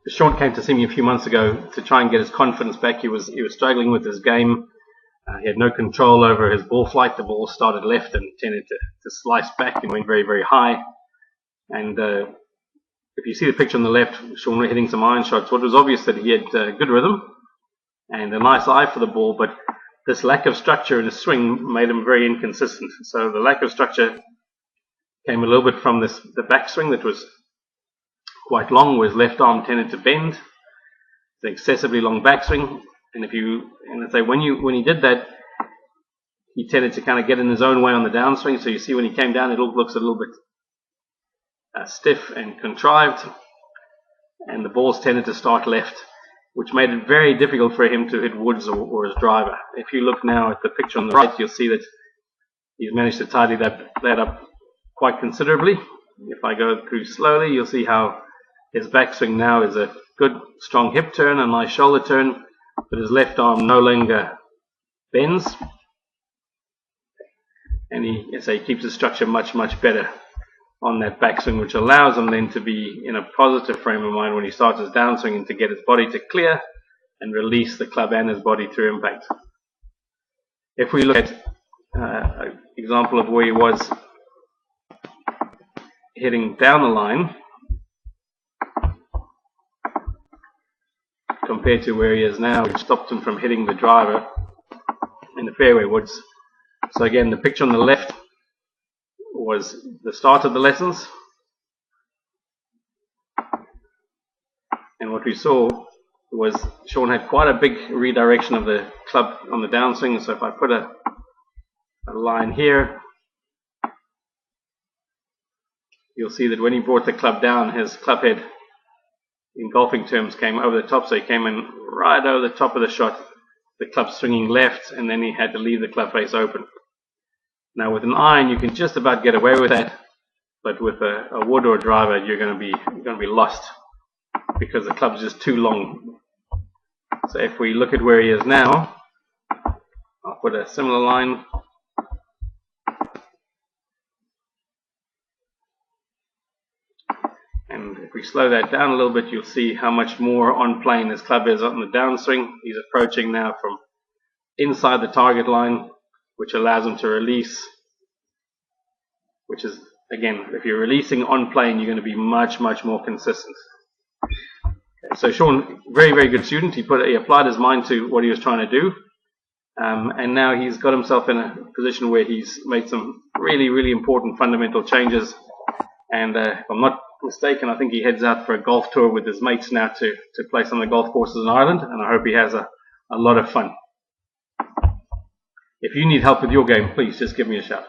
Shaun came to see me a few months ago to try and get his confidence back. He was struggling with his game. He had no control over his ball flight. The ball started left and tended to slice back and went very, very high. And if you see the picture on the left, Shaun hitting some iron shots, what was obvious that he had good rhythm and a nice eye for the ball, but this lack of structure in his swing made him very inconsistent. So the lack of structure came a little bit from the backswing that was quite long, where his left arm tended to bend, the excessively long backswing. And I'd say when he did that, he tended to kind of get in his own way on the downswing. So you see when he came down, it looks a little bit stiff and contrived, and the balls tended to start left, which made it very difficult for him to hit woods or his driver. If you look now at the picture on the right, you'll see that he's managed to tidy that up quite considerably. If I go through slowly, you'll see how his backswing now is a good strong hip turn, a nice shoulder turn, but his left arm no longer bends, and he keeps his structure much, much better on that backswing, which allows him then to be in a positive frame of mind when he starts his downswing and to get his body to clear and release the club and his body through impact. If we look at an example of where he was hitting down the line compared to where he is now, which stopped him from hitting the driver in the fairway woods. So again, the picture on the left was the start of the lessons, and what we saw was Shaun had quite a big redirection of the club on the downswing. So if I put a line here, you'll see that when he brought the club down, his club head, in golfing terms, came over the top. So he came in right over the top of the shot, the club swinging left, and then he had to leave the club face open. Now with an iron, you can just about get away with that, but with a wood or a driver, you're going to be lost because the club's just too long. So if we look at where he is now, I'll put a similar line. And if we slow that down a little bit, you'll see how much more on plane his club is on the downswing. He's approaching now from inside the target line, which allows him to release, which is, again, if you're releasing on plane, you're going to be much, much more consistent. Okay, so Shaun, very, very good student. He applied his mind to what he was trying to do, and now he's got himself in a position where he's made some really, really important fundamental changes. And if I'm not mistaken, I think he heads out for a golf tour with his mates now to play some of the golf courses in Ireland, and I hope he has a lot of fun. If you need help with your game, please just give me a shout.